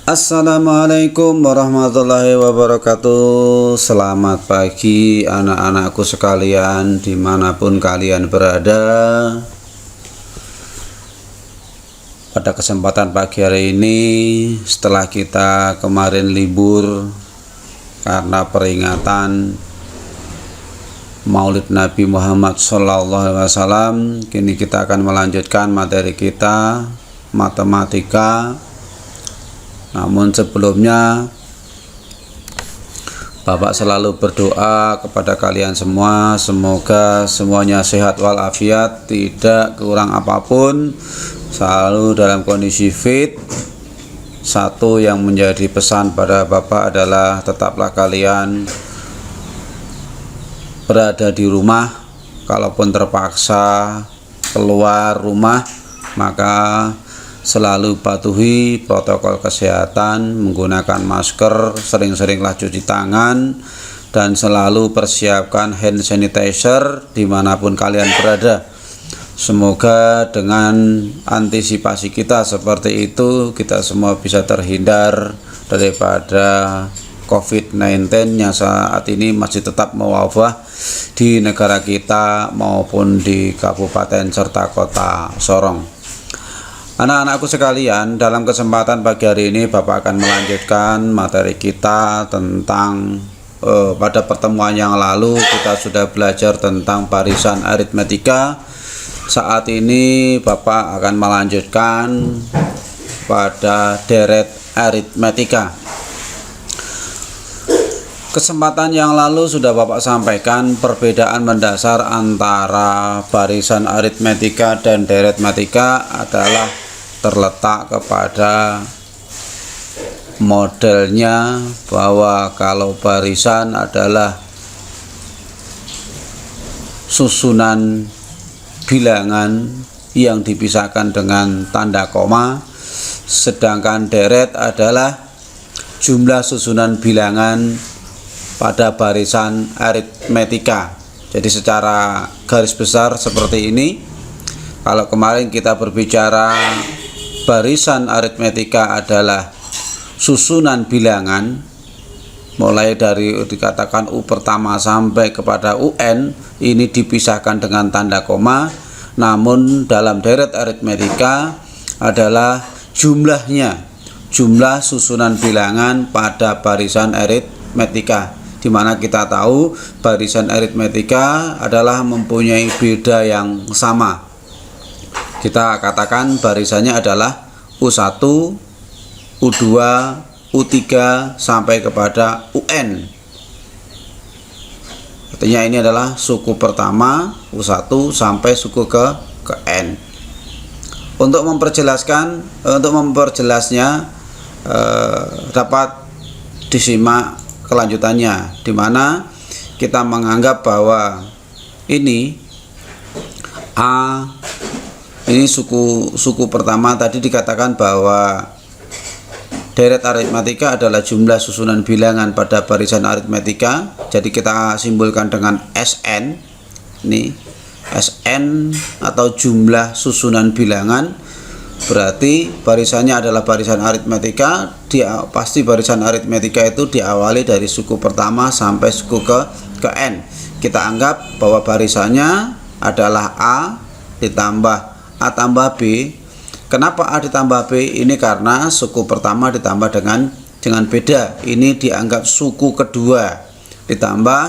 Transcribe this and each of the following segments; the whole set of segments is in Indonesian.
Assalamualaikum warahmatullahi wabarakatuh. Selamat pagi anak-anakku sekalian dimanapun kalian berada. Pada kesempatan pagi hari ini, setelah kita kemarin libur karena peringatan Maulid Nabi Muhammad SAW, kini kita akan melanjutkan materi kita matematika. Namun sebelumnya Bapak selalu berdoa kepada kalian semua, semoga semuanya sehat walafiat, tidak kurang apapun, selalu dalam kondisi fit. Satu yang menjadi pesan pada Bapak adalah tetaplah kalian berada di rumah. Kalaupun terpaksa keluar rumah, maka selalu patuhi protokol kesehatan, menggunakan masker, sering-seringlah cuci tangan, dan selalu persiapkan hand sanitizer dimanapun kalian berada. Semoga dengan antisipasi kita seperti itu, kita semua bisa terhindar daripada COVID-19 yang saat ini masih tetap mewabah di negara kita maupun di kabupaten serta kota Sorong. Anak-anakku sekalian, dalam kesempatan pagi hari ini Bapak akan melanjutkan materi kita tentang pada pertemuan yang lalu kita sudah belajar tentang barisan aritmetika. Saat ini Bapak akan melanjutkan pada deret aritmetika. Kesempatan yang lalu sudah Bapak sampaikan perbedaan mendasar antara barisan aritmetika dan deret matematika adalah terletak kepada modelnya, bahwa kalau barisan adalah susunan bilangan yang dipisahkan dengan tanda koma, sedangkan deret adalah jumlah susunan bilangan pada barisan aritmetika. Jadi secara garis besar seperti ini. Kalau kemarin kita berbicara barisan aritmetika adalah susunan bilangan mulai dari dikatakan U pertama sampai kepada UN, ini dipisahkan dengan tanda koma. Namun dalam deret aritmetika adalah jumlahnya, jumlah susunan bilangan pada barisan aritmetika, di mana kita tahu barisan aritmetika adalah mempunyai beda yang sama. Kita katakan barisannya adalah U1, U2, U3 sampai kepada UN. Artinya ini adalah suku pertama U1 sampai suku ke N. Untuk memperjelasnya dapat disimak kelanjutannya, di mana kita menganggap bahwa ini A, ini suku pertama. Tadi dikatakan bahwa deret aritmetika adalah jumlah susunan bilangan pada barisan aritmetika. Jadi kita simbolkan dengan SN. Ini SN atau jumlah susunan bilangan. Berarti barisannya adalah barisan aritmetika. Pasti barisan aritmetika itu diawali dari suku pertama sampai suku ke N. Kita anggap bahwa barisannya adalah A ditambah A tambah B. Kenapa A ditambah B? Ini karena suku pertama ditambah dengan beda. Ini dianggap suku kedua. Ditambah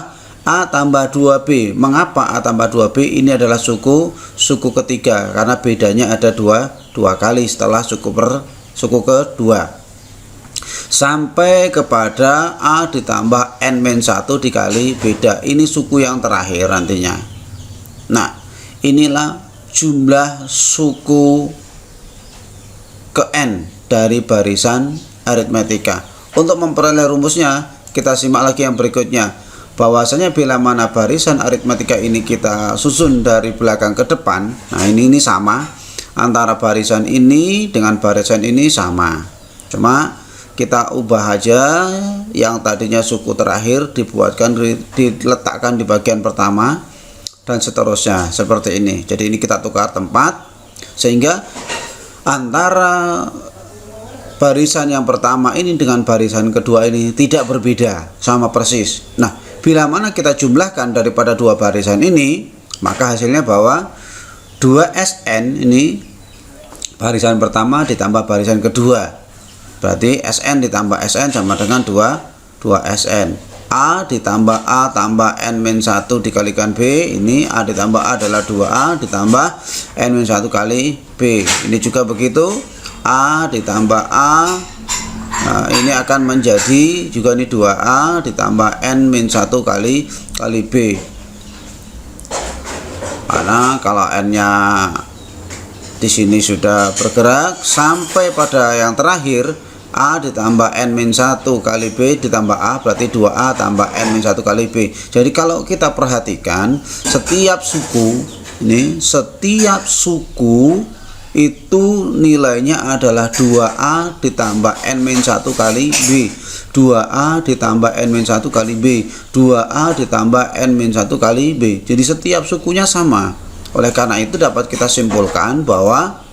A tambah 2B. Mengapa A tambah 2B? Ini adalah suku ketiga, karena bedanya ada dua kali setelah suku kedua. Sampai kepada A ditambah N-1 dikali beda. Ini suku yang terakhir nantinya. Nah, inilah jumlah suku ke N dari barisan aritmetika. Untuk memperoleh rumusnya, kita simak lagi yang berikutnya. Bahwasanya bila mana barisan aritmetika ini kita susun dari belakang ke depan, nah ini sama, antara barisan ini dengan barisan ini sama. Cuma kita ubah aja, yang tadinya suku terakhir diletakkan di bagian pertama, dan seterusnya seperti ini. Jadi ini kita tukar tempat, sehingga antara barisan yang pertama ini dengan barisan kedua ini tidak berbeda, sama persis. Nah, bila mana kita jumlahkan daripada dua barisan ini, maka hasilnya bahwa 2SN ini barisan pertama ditambah barisan kedua. Berarti SN ditambah SN sama dengan 2SN. A ditambah A tambah N-1 dikalikan B, ini A ditambah A adalah 2A ditambah N-1 kali B. Ini juga begitu, A ditambah A, nah, ini akan menjadi juga ini 2A ditambah N-1 kali B. Karena kalau N-nya di sini sudah bergerak sampai pada yang terakhir, A ditambah N-1 kali B ditambah A, berarti 2A tambah N-1 kali B. Jadi kalau kita perhatikan, setiap suku itu nilainya adalah 2A ditambah N-1 kali B, 2A ditambah N-1 kali B, 2A ditambah N-1 kali B. Jadi setiap sukunya sama. Oleh karena itu dapat kita simpulkan bahwa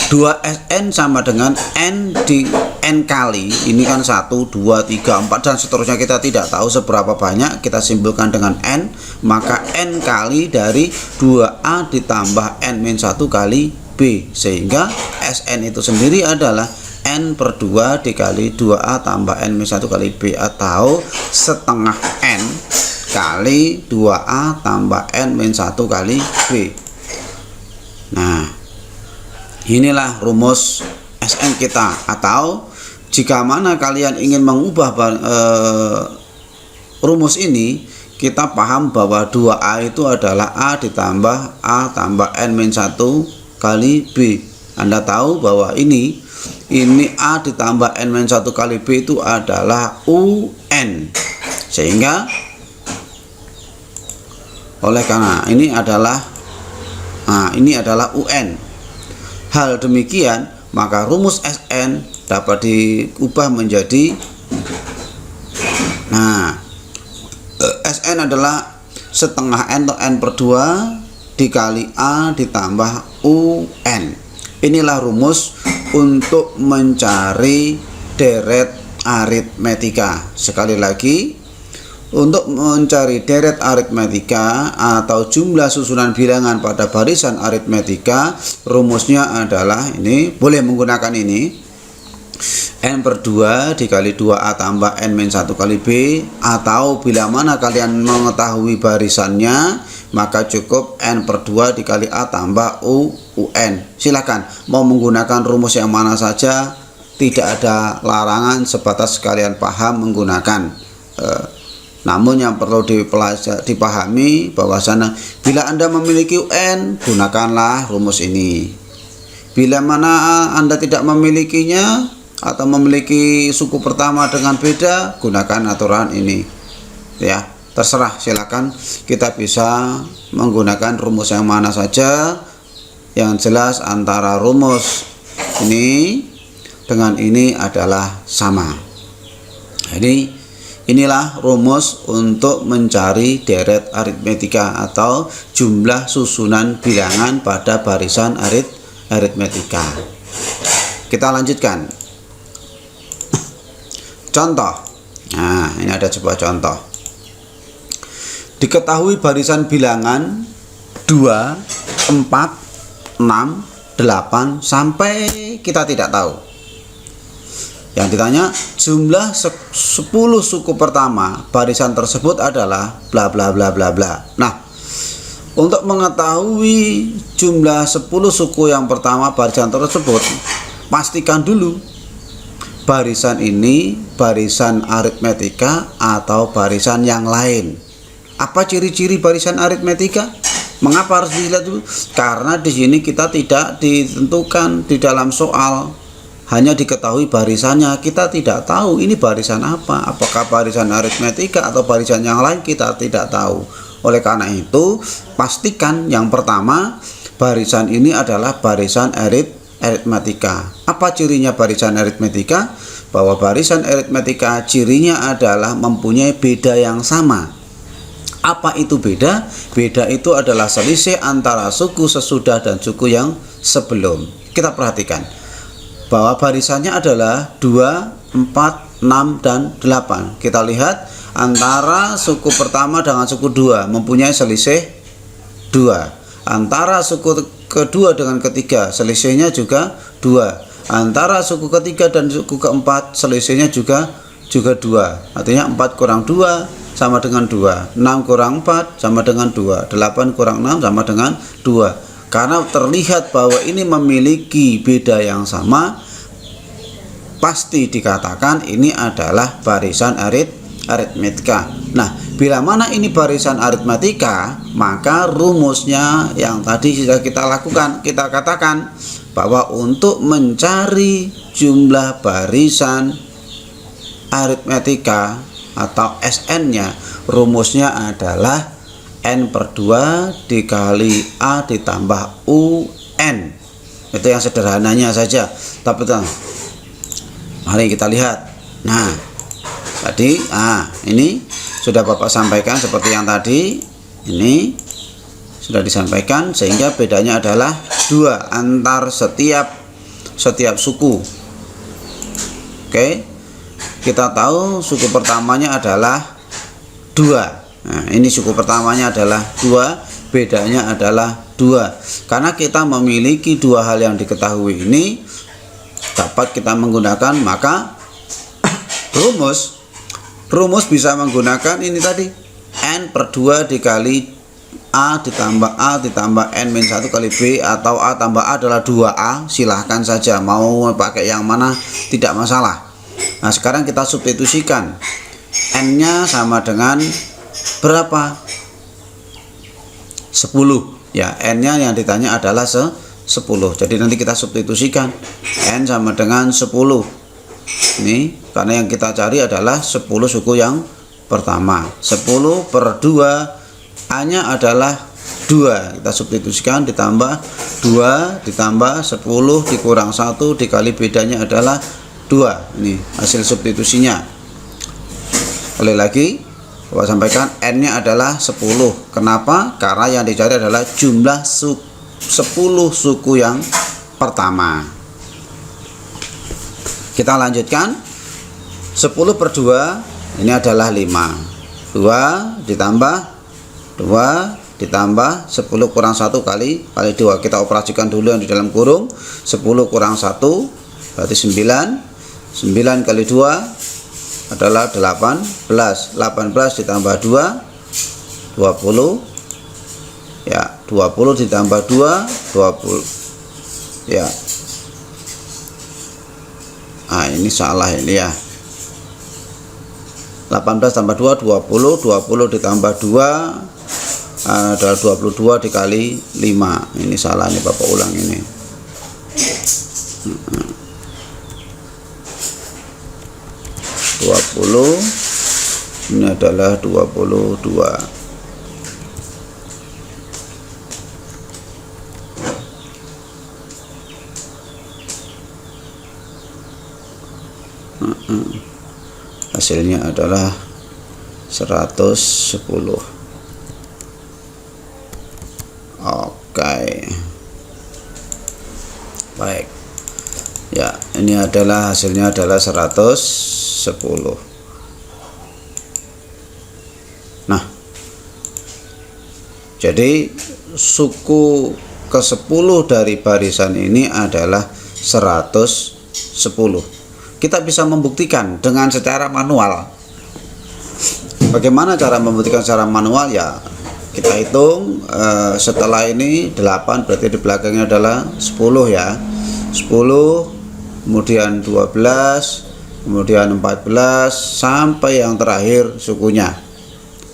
2SN sama dengan N di N kali, ini kan 1, 2, 3, 4 dan seterusnya, kita tidak tahu seberapa banyak, kita simpulkan dengan N, maka N kali dari 2A ditambah N-1 kali B, sehingga SN itu sendiri adalah N per 2 dikali 2A tambah N-1 kali B, atau setengah N kali 2A tambah N-1 kali B. Nah, inilah rumus SN kita. Atau jika mana kalian ingin mengubah rumus ini, kita paham bahwa 2A itu adalah A ditambah A tambah N-1 kali B. Anda tahu bahwa ini A ditambah N-1 kali B itu adalah UN, sehingga oleh karena ini adalah UN. Hal demikian, maka rumus SN dapat diubah menjadi, SN adalah setengah N atau N per 2 dikali A ditambah UN. Inilah rumus untuk mencari deret aritmetika. Sekali lagi, untuk mencari deret aritmetika atau jumlah susunan bilangan pada barisan aritmetika, rumusnya adalah ini, boleh menggunakan ini, N per 2 dikali 2A tambah N-1 kali B, atau bila mana kalian mengetahui barisannya, maka cukup N per 2 dikali A tambah UN. Silakan mau menggunakan rumus yang mana saja, tidak ada larangan, sebatas kalian paham menggunakan. Namun yang perlu dipahami bahwasanya bila Anda memiliki UN, gunakanlah rumus ini. Bila mana Anda tidak memilikinya atau memiliki suku pertama dengan beda, gunakan aturan ini. Ya, terserah, silakan. Kita bisa menggunakan rumus yang mana saja. Yang jelas antara rumus ini dengan ini adalah sama. Jadi inilah rumus untuk mencari deret aritmetika atau jumlah susunan bilangan pada barisan aritmetika. Kita lanjutkan. Contoh. Nah, ini ada sebuah contoh. Diketahui barisan bilangan 2, 4, 6, 8 sampai kita tidak tahu. Yang ditanya jumlah 10 suku pertama barisan tersebut adalah bla bla bla bla bla. Nah, untuk mengetahui jumlah 10 suku yang pertama barisan tersebut, pastikan dulu barisan ini barisan aritmetika atau barisan yang lain. Apa ciri-ciri barisan aritmetika? Mengapa harus dilihat dulu? Karena di sini kita tidak ditentukan di dalam soal, hanya diketahui barisannya, kita tidak tahu ini barisan apa, apakah barisan aritmetika atau barisan yang lain, kita tidak tahu. Oleh karena itu, pastikan yang pertama, barisan ini adalah barisan aritmetika. Apa cirinya barisan aritmetika? Bahwa barisan aritmetika cirinya adalah mempunyai beda yang sama. Apa itu beda? Beda itu adalah selisih antara suku sesudah dan suku yang sebelum. Kita perhatikan. bahwa barisannya adalah 2, 4, 6, dan 8. Kita lihat antara suku pertama dengan suku 2 mempunyai selisih 2. Antara suku kedua dengan ketiga selisihnya juga 2. Antara suku ketiga dan suku keempat selisihnya juga 2. Artinya 4 kurang 2 sama dengan 2, 6 kurang 4 sama dengan 2, 8 kurang 6 sama dengan 2. Karena terlihat bahwa ini memiliki beda yang sama, pasti dikatakan ini adalah barisan aritmetika. Nah, bila mana ini barisan aritmetika, maka rumusnya yang tadi sudah kita lakukan, kita katakan bahwa untuk mencari jumlah barisan aritmetika atau SN-nya, rumusnya adalah N/2 dikali A ditambah UN. Itu yang sederhananya saja. Tapi mari kita lihat. Nah, tadi ini sudah Bapak sampaikan seperti yang tadi. Ini sudah disampaikan, sehingga bedanya adalah 2 antar setiap suku. Oke, kita tahu suku pertamanya adalah 2. Nah, ini suku pertamanya adalah 2, bedanya adalah 2. Karena kita memiliki 2 hal yang diketahui ini dapat kita menggunakan, maka rumus bisa menggunakan ini tadi, N/2 dikali A ditambah N-1 kali B, atau A tambah A adalah 2A. Silahkan saja mau pakai yang mana, tidak masalah. Nah, sekarang kita substitusikan. N-nya sama dengan berapa? 10. Ya, N-nya yang ditanya adalah 10. Jadi nanti kita substitusikan. N sama dengan 10. Ini karena yang kita cari adalah 10 suku yang pertama. 10 per 2, A-nya adalah 2. Kita substitusikan, ditambah 2 ditambah 10 dikurang 1 dikali bedanya adalah 2. Ini hasil substitusinya. Sekali lagi Bapak sampaikan, N-nya adalah 10. Kenapa? Karena yang dicari adalah jumlah 10 suku yang pertama. Kita lanjutkan. 10 per 2 ini adalah 5. 2 ditambah 2 ditambah 10 kurang 1 kali 2. Kita operasikan dulu yang di dalam kurung. 10 kurang 1 berarti 9. 9 kali 2 adalah 18. 18 ditambah 2 20. Ya, 20 ditambah 2 20. Ya. Ini salah ini ya. 18 tambah 2 20. 20 ditambah 2 adalah 22 dikali 5. Ini salah nih, Bapak ulang ini. 20 ini adalah 22. Hasilnya adalah 110. Oke. Baik. Ya, ini adalah hasilnya adalah 110. Nah, jadi suku ke-10 dari barisan ini adalah 110. Kita bisa membuktikan dengan secara manual. Bagaimana cara membuktikan secara manual? Ya, kita hitung setelah ini 8 berarti di belakangnya adalah 10 ya. 10 kemudian 12 kemudian 14 sampai yang terakhir sukunya,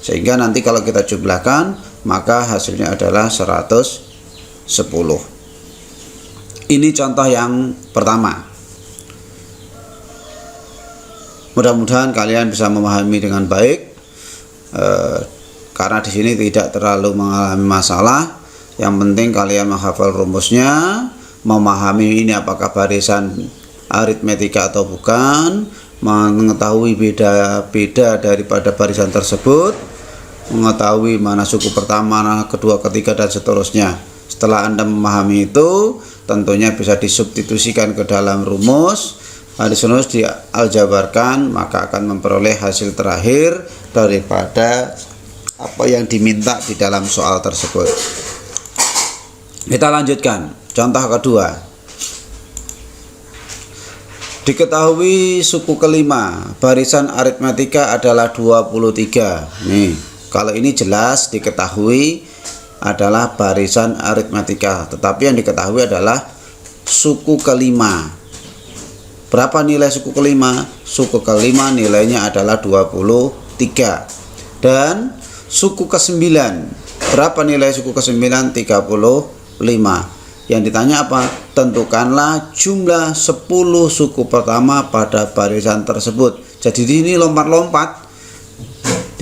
sehingga nanti kalau kita jumlahkan maka hasilnya adalah 110. Ini contoh yang pertama. Mudah-mudahan kalian bisa memahami dengan baik, karena di sini tidak terlalu mengalami masalah. Yang penting kalian menghafal rumusnya, memahami ini apakah barisan aritmetika atau bukan, mengetahui beda-beda daripada barisan tersebut, mengetahui mana suku pertama, kedua, ketiga, dan seterusnya. Setelah Anda memahami itu, tentunya bisa disubstitusikan ke dalam rumus. Rumus dialjabarkan, maka akan memperoleh hasil terakhir daripada apa yang diminta di dalam soal tersebut. Kita lanjutkan. Contoh kedua. Diketahui suku kelima barisan aritmatika adalah 23. Nih, kalau ini jelas diketahui adalah barisan aritmatika, tetapi yang diketahui adalah suku kelima. Berapa nilai suku kelima? Suku kelima nilainya adalah 23. Dan suku ke-9, berapa nilai suku ke-9? 35. Yang ditanya apa? Tentukanlah jumlah 10 suku pertama pada barisan tersebut. Jadi ini lompat-lompat.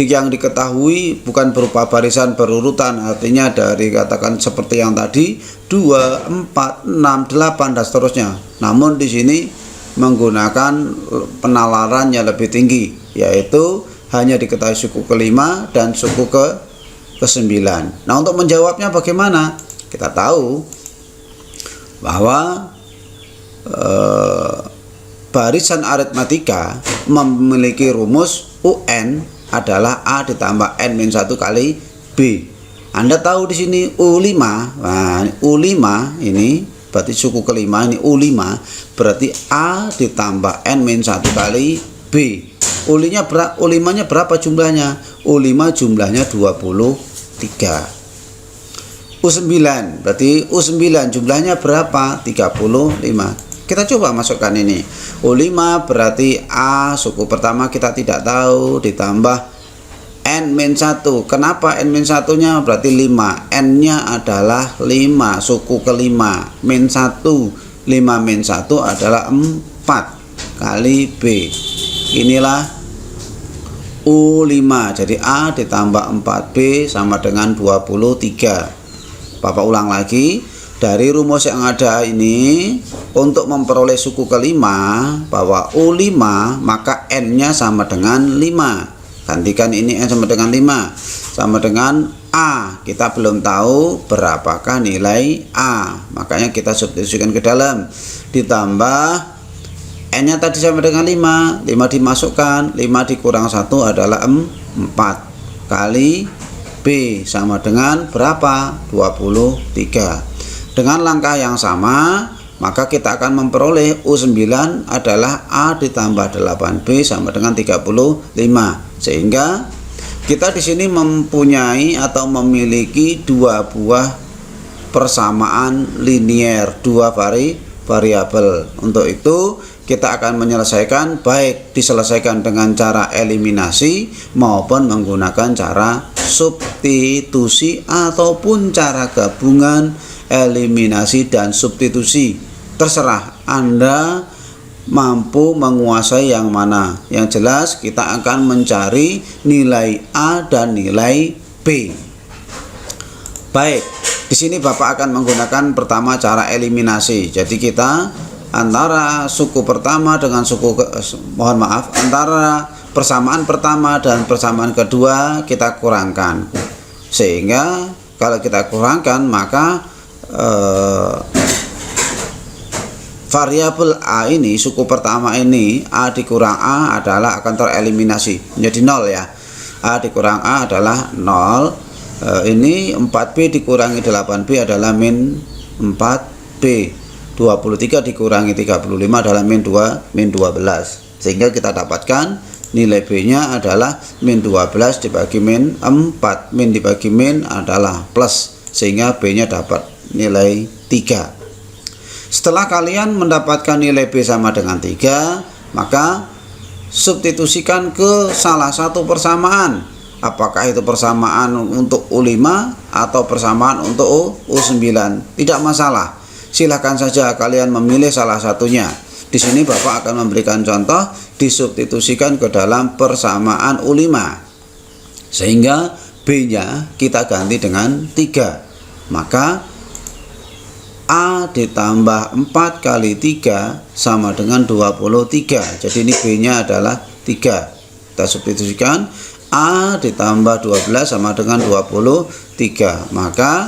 Yang diketahui bukan berupa barisan berurutan, artinya dari katakan seperti yang tadi 2, 4, 6, 8 dan seterusnya. Namun di sini menggunakan penalaran yang lebih tinggi, yaitu hanya diketahui suku kelima dan suku ke-9. Nah, untuk menjawabnya bagaimana? Kita tahu bahwa barisan aritmatika memiliki rumus UN adalah A ditambah N-1 kali B. Anda tahu di sini U5. Nah, U5 ini berarti suku kelima, ini U5 berarti A ditambah N-1 kali B. U5-nya berapa jumlahnya? U5 jumlahnya 23. U9 berarti U9 jumlahnya berapa? 35. Kita coba masukkan ini. U5 berarti A suku pertama kita tidak tahu ditambah N-1. Kenapa N-1 nya berarti 5? N-nya adalah 5, suku kelima. -1, 5-1 adalah 4 kali B. Inilah U5. Jadi A ditambah 4B sama dengan 23. Bapak ulang lagi. Dari rumus yang ada ini, untuk memperoleh suku kelima bahwa U5 maka N-nya sama dengan 5. Gantikan ini N sama dengan 5 sama dengan A. Kita belum tahu berapakah nilai A, makanya kita substitusikan ke dalam. Ditambah N-nya tadi sama dengan 5 dimasukkan, 5 dikurang 1 adalah 4 kali B sama dengan berapa? 23. Dengan langkah yang sama, maka kita akan memperoleh U9 adalah A ditambah 8B sama dengan 35. Sehingga kita di sini mempunyai atau memiliki dua buah persamaan linier, dua variabel. Untuk itu kita akan menyelesaikan, baik diselesaikan dengan cara eliminasi maupun menggunakan cara substitusi ataupun cara gabungan eliminasi dan substitusi. Terserah Anda mampu menguasai yang mana. Yang jelas kita akan mencari nilai A dan nilai B. Baik, di sini Bapak akan menggunakan pertama cara eliminasi. Jadi kita antara suku pertama dengan antara persamaan pertama dan persamaan kedua kita kurangkan. Sehingga kalau kita kurangkan maka variabel A ini, suku pertama ini, A dikurang A adalah akan tereliminasi menjadi 0 ya. A dikurang A adalah 0. Ini 4B dikurangi 8B adalah min 4B. 23 dikurangi 35 adalah min 12. Sehingga kita dapatkan nilai B nya adalah min 12 dibagi min 4. Min dibagi min adalah plus, sehingga B nya dapat nilai 3. Setelah kalian mendapatkan nilai B sama dengan 3, maka substitusikan ke salah satu persamaan. Apakah itu persamaan untuk U5 atau persamaan untuk U9? Tidak masalah. Silahkan saja kalian memilih salah satunya. Di sini Bapak akan memberikan contoh disubstitusikan ke dalam persamaan U5. Sehingga B-nya kita ganti dengan 3. Maka A ditambah 4 kali 3 sama dengan 23. Jadi ini B-nya adalah 3. Kita substitusikan A ditambah 12 sama dengan 23. Maka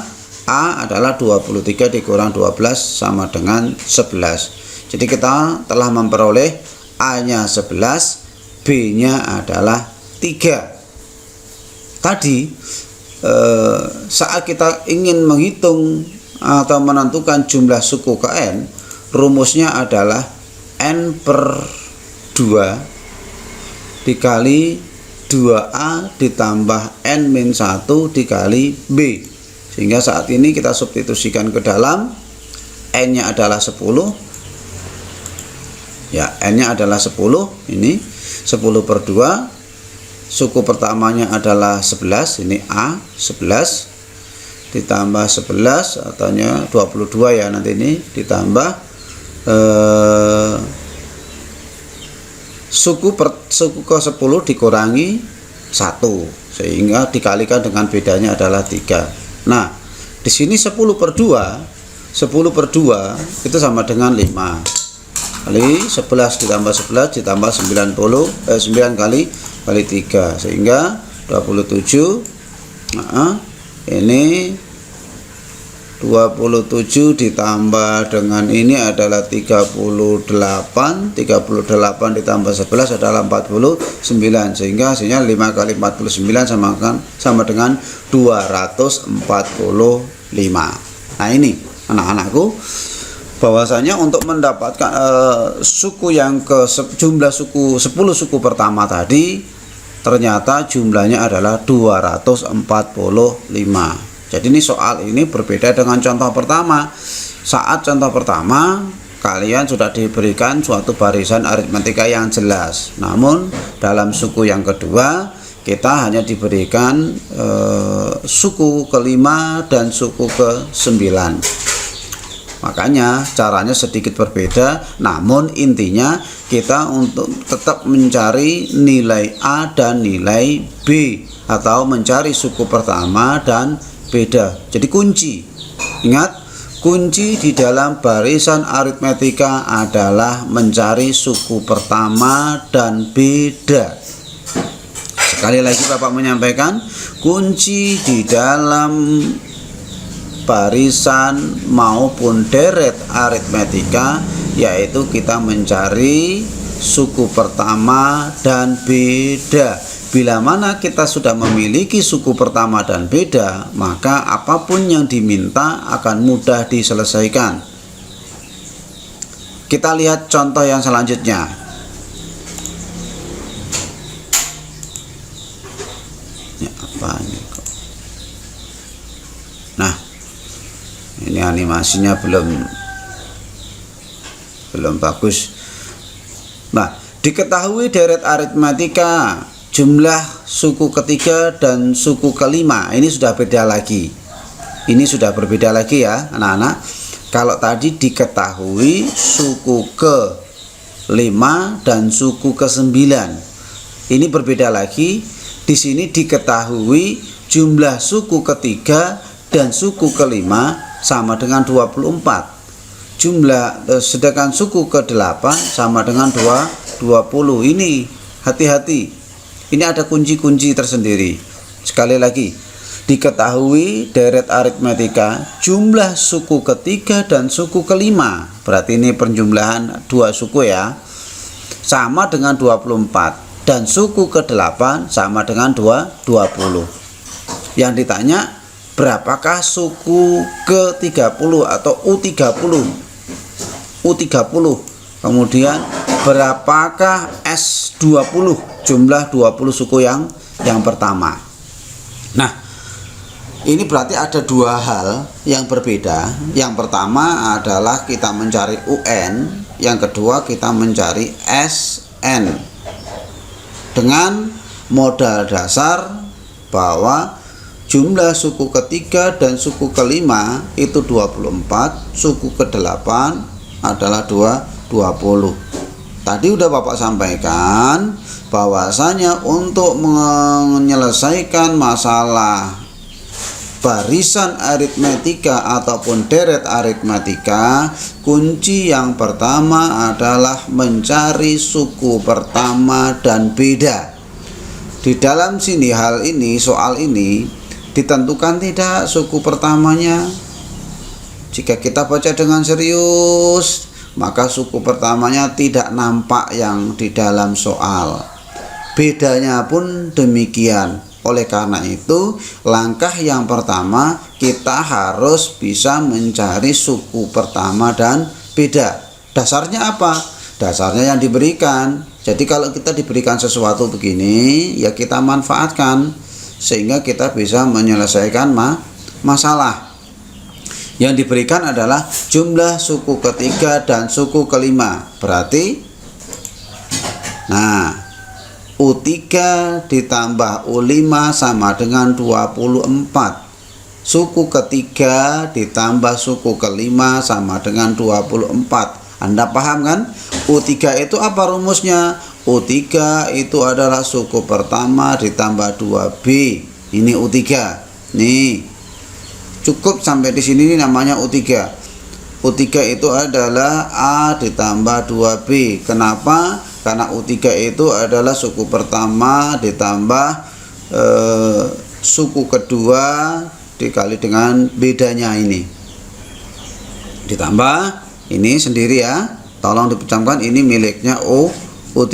A adalah 23 dikurang 12 sama dengan 11. Jadi kita telah memperoleh A-nya 11, B-nya adalah 3. Tadi saat kita ingin menghitung atau menentukan jumlah suku ke N, rumusnya adalah N per 2 dikali 2A ditambah N-1 dikali B. Sehingga saat ini kita substitusikan ke dalam, N-nya adalah 10. Ya, N-nya adalah 10. Ini 10 per 2. Suku pertamanya adalah 11, ini A 11 ditambah 11 ataunya 22 ya, nanti ini ditambah suku ke 10 dikurangi 1 sehingga dikalikan dengan bedanya adalah 3. Nah, di sini 10 per 2 itu sama dengan 5 kali 11 ditambah 11 ditambah 9 kali 3 sehingga 27. Nah, ini 27 ditambah dengan ini adalah 38 ditambah 11 adalah 49 sehingga hasilnya 5 kali 49 sama dengan 245. Nah, ini anak-anakku, bahwasanya untuk mendapatkan suku yang ke jumlah suku 10 suku pertama tadi ternyata jumlahnya adalah 245. Jadi ini soal ini berbeda dengan contoh pertama. Saat contoh pertama kalian sudah diberikan suatu barisan aritmetika yang jelas. Namun dalam suku yang kedua kita hanya diberikan suku kelima dan suku ke-9. Makanya caranya sedikit berbeda, namun intinya kita untuk tetap mencari nilai A dan nilai B atau mencari suku pertama dan beda. Jadi kunci, ingat, kunci di dalam barisan aritmetika adalah mencari suku pertama dan beda. Sekali lagi Bapak menyampaikan, kunci di dalam barisan maupun deret aritmetika yaitu kita mencari suku pertama dan beda. Bila mana kita sudah memiliki suku pertama dan beda, maka apapun yang diminta akan mudah diselesaikan. Kita lihat contoh yang selanjutnya. Ya, apa ini kok? Nah, ini animasinya belum bagus. Nah, diketahui deret aritmetika jumlah suku ketiga dan suku kelima ini sudah beda lagi. Ini sudah berbeda lagi ya anak-anak. Kalau tadi diketahui suku ke-5 dan suku ke-9, ini berbeda lagi. Di sini diketahui jumlah suku ketiga dan suku kelima sama dengan 24. Sedangkan suku ke-8 sama dengan 20. Ini hati-hati. Ini ada kunci-kunci tersendiri. Sekali lagi, diketahui deret aritmetika jumlah suku ketiga dan suku kelima. Berarti ini penjumlahan dua suku ya. Sama dengan 24 dan suku ke-8 sama dengan 20. Yang ditanya, berapakah suku ke-30 atau U30? Kemudian berapakah S20? Jumlah 20 suku yang pertama. Nah, ini berarti ada dua hal yang berbeda. Yang pertama adalah kita mencari UN, yang kedua kita mencari SN. Dengan modal dasar bahwa jumlah suku ketiga dan suku kelima itu 24, suku ke-8 adalah 20. Tadi udah Bapak sampaikan bahwasanya untuk menyelesaikan masalah barisan aritmetika ataupun deret aritmetika, kunci yang pertama adalah mencari suku pertama dan beda. Di dalam sini soal ini ditentukan tidak suku pertamanya? Jika kita baca dengan serius, maka suku pertamanya tidak nampak yang di dalam soal. Bedanya pun demikian. Oleh karena itu, langkah yang pertama kita harus bisa mencari suku pertama dan beda. Dasarnya apa? Dasarnya yang diberikan. Jadi kalau kita diberikan sesuatu begini, ya kita manfaatkan sehingga kita bisa menyelesaikan masalah. Yang diberikan adalah jumlah suku ketiga dan suku kelima. Berarti U3 ditambah U5 sama dengan 24. Suku ketiga ditambah suku kelima sama dengan 24. Anda paham kan? U3 itu apa rumusnya? U3 itu adalah suku pertama ditambah 2B. Ini U3. Nih. Cukup sampai di sini, ini namanya U3. U3 itu adalah A ditambah 2B. Kenapa? Karena U3 itu adalah suku pertama ditambah suku kedua dikali dengan bedanya ini. Ditambah ini sendiri ya. Tolong dipecamkan, ini miliknya U3.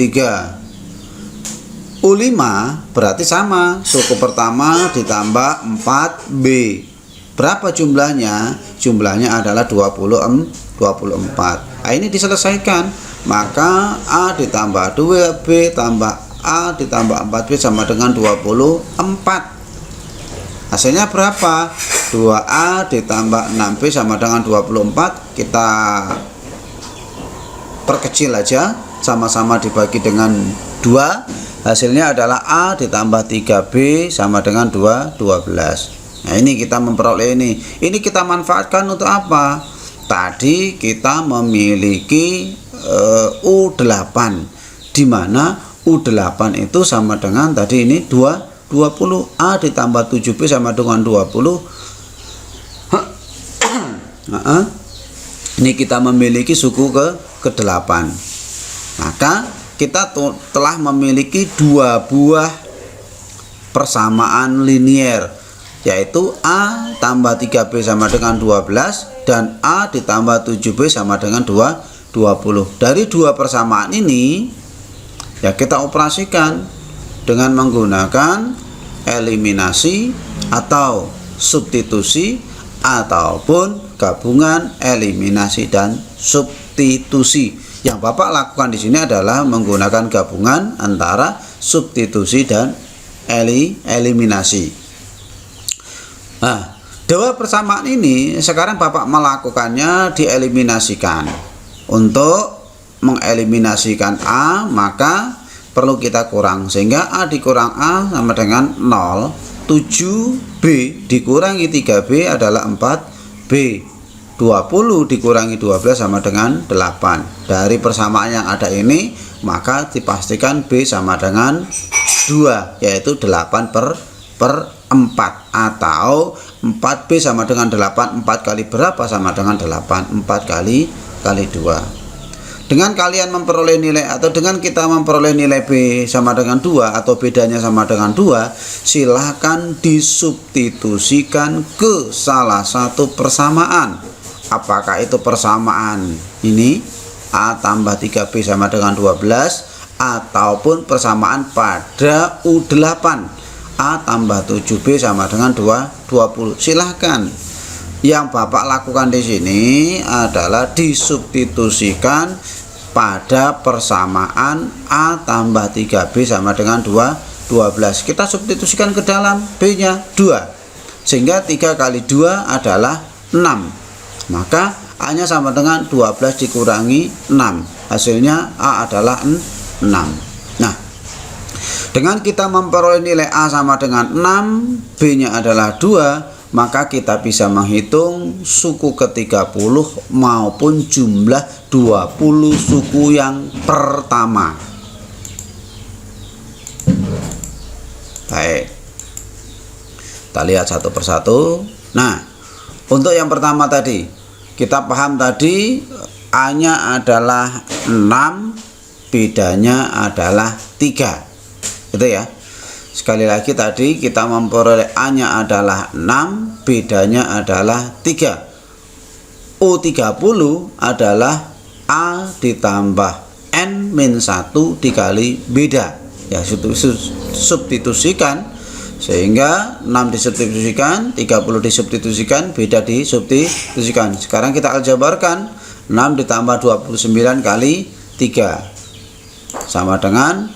U5 berarti sama, suku pertama ditambah 4B. Berapa jumlahnya? Jumlahnya adalah 24. Nah, ini diselesaikan. Maka A ditambah 2B tambah A ditambah 4B sama dengan 24. Hasilnya berapa? 2A ditambah 6B sama dengan 24. Kita perkecil aja, sama-sama dibagi dengan 2. Hasilnya adalah A ditambah 3B sama dengan 12. Nah, ini kita memperoleh ini. Ini kita manfaatkan untuk apa? Tadi kita memiliki U8, di mana U8 itu sama dengan tadi ini 20. A ditambah 7B sama dengan 20. Ini kita memiliki suku ke-8. Maka kita telah memiliki 2 buah persamaan linier, yaitu A tambah 3B sama dengan 12 dan A ditambah 7B sama dengan 20. Dari 2 persamaan ini ya kita operasikan dengan menggunakan eliminasi atau substitusi ataupun gabungan eliminasi dan substitusi. Yang Bapak lakukan di sini adalah menggunakan gabungan antara substitusi dan eliminasi. Nah, 2 persamaan ini sekarang Bapak melakukannya dieliminasikan. Untuk mengeliminasikan A, maka perlu kita kurang, sehingga A dikurang A sama dengan 0. 7B dikurangi 3B adalah 4B. 20 dikurangi 12 sama dengan 8. Dari persamaan yang ada ini, maka dipastikan B sama dengan 2, yaitu 8 per 4, atau 4B sama dengan 8. 4 kali berapa? Sama dengan 8. 4 kali 2. Dengan kalian memperoleh nilai, atau dengan kita memperoleh nilai B sama dengan 2 atau bedanya sama dengan 2, silahkan disubstitusikan ke salah satu persamaan. Apakah itu persamaan ini A tambah 3B sama dengan 12, ataupun persamaan pada U8 A tambah 7B sama dengan 20. Silahkan. Yang Bapak lakukan di sini adalah disubstitusikan pada persamaan A tambah 3B sama dengan 12. Kita substitusikan ke dalam B-nya 2. Sehingga 3 kali 2 adalah 6. Maka A-nya sama dengan 12 dikurangi 6. Hasilnya A adalah 6. Nah, dengan kita memperoleh nilai A sama dengan 6, B-nya adalah 2, maka kita bisa menghitung suku ke-30 maupun jumlah 20 suku yang pertama. Baik, kita lihat satu persatu. Nah, untuk yang pertama tadi, kita paham tadi A-nya adalah 6, bedanya adalah 3. Gitu ya. Sekali lagi tadi kita memperoleh A-nya adalah 6, bedanya adalah 3. U30 adalah A ditambah N-1 dikali beda. Ya, substitusikan sehingga 6 disubstitusikan, 30 disubstitusikan, beda disubstitusikan. Sekarang kita aljabarkan 6 ditambah 29 kali 3 sama dengan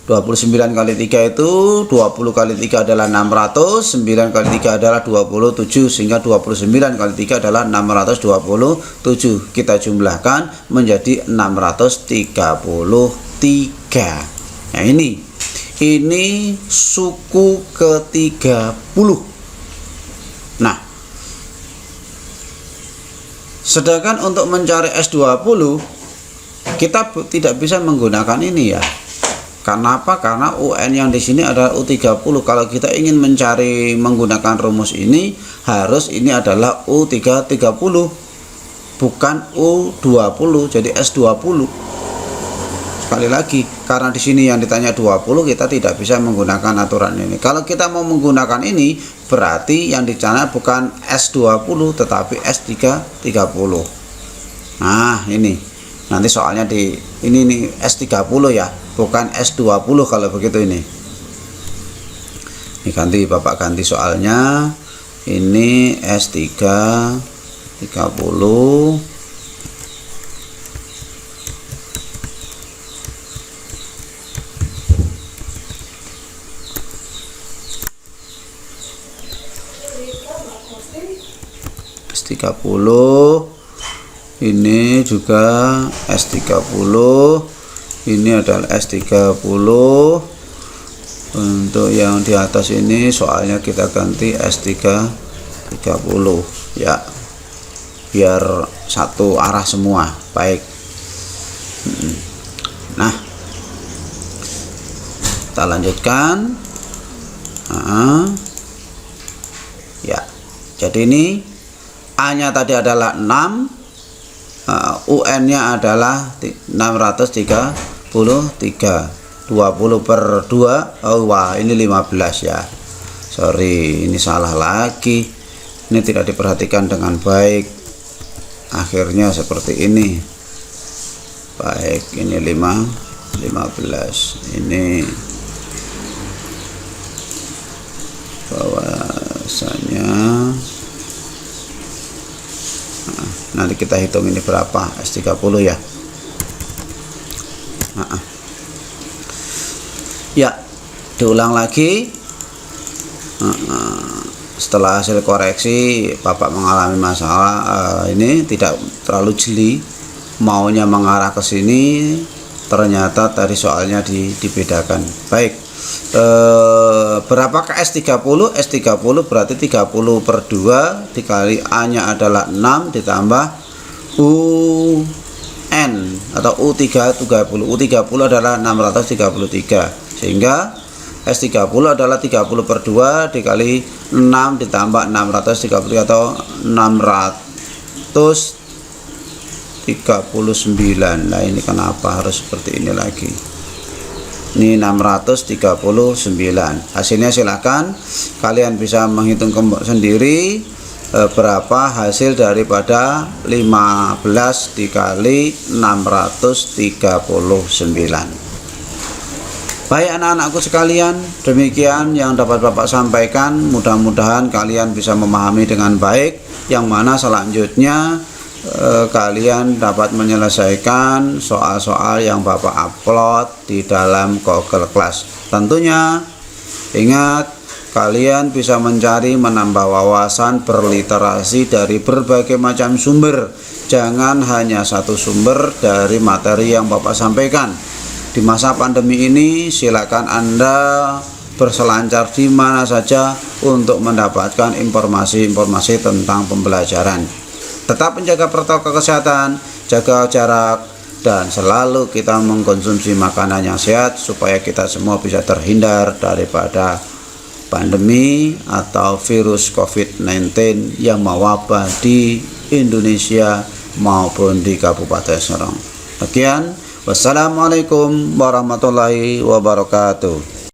29 kali 3 itu 20 kali 3 adalah 600, 9 kali 3 adalah 27, sehingga 29 kali 3 adalah 627. Kita jumlahkan menjadi 633. Nah, ini suku ke-30. Nah, sedangkan untuk mencari S20 kita tidak bisa menggunakan ini ya. Karena apa? Karena UN yang di sini adalah U30. Kalau kita ingin mencari menggunakan rumus ini, harus ini adalah U30, bukan U20, jadi S20. Sekali lagi, karena di sini yang ditanya 20, kita tidak bisa menggunakan aturan ini. Kalau kita mau menggunakan ini, berarti yang dicari bukan S20 tetapi S30. Nah, ini nanti soalnya di ini S30 ya, bukan S20 kalau begitu ini. Ini Bapak ganti soalnya. Ini S30. S30. Ini juga S30. Ini adalah S30. Untuk yang di atas ini soalnya kita ganti S30 ya, biar satu arah semua. Baik. Nah, kita lanjutkan. Ya, jadi ini A-nya tadi adalah 6, UN-nya adalah 633. 20 per 2, oh wah ini 15 ya, sorry ini salah lagi, ini tidak diperhatikan dengan baik, akhirnya seperti ini. Baik, ini 15, ini bahwasanya nanti kita hitung ini berapa, S30 ya. Ya, diulang lagi. Setelah hasil koreksi Bapak mengalami masalah ini tidak terlalu jeli, maunya mengarah ke sini, ternyata tadi soalnya dibedakan. Baik, berapakah S30? S30 berarti 30 per 2 dikali A-nya adalah 6 ditambah UN atau U30. U30 adalah 633, sehingga S30 adalah 30 per 2 dikali 6 ditambah 633 atau 639. Nah, ini kenapa harus seperti ini lagi? Ini 639. Hasilnya silakan kalian bisa menghitung sendiri berapa hasil daripada 15 dikali 639. Baik anak-anakku sekalian, demikian yang dapat Bapak sampaikan. Mudah-mudahan kalian bisa memahami dengan baik, yang mana selanjutnya kalian dapat menyelesaikan soal-soal yang Bapak upload di dalam Google Class. Tentunya ingat, kalian bisa mencari, menambah wawasan berliterasi dari berbagai macam sumber. Jangan hanya satu sumber dari materi yang Bapak sampaikan. Di masa pandemi ini silakan Anda berselancar di mana saja untuk mendapatkan informasi-informasi tentang pembelajaran. Tetap menjaga protokol kesehatan, jaga jarak, dan selalu kita mengkonsumsi makanan yang sehat supaya kita semua bisa terhindar daripada pandemi atau virus COVID-19 yang mewabah di Indonesia maupun di Kabupaten Serang. Sekian, wassalamualaikum warahmatullahi wabarakatuh.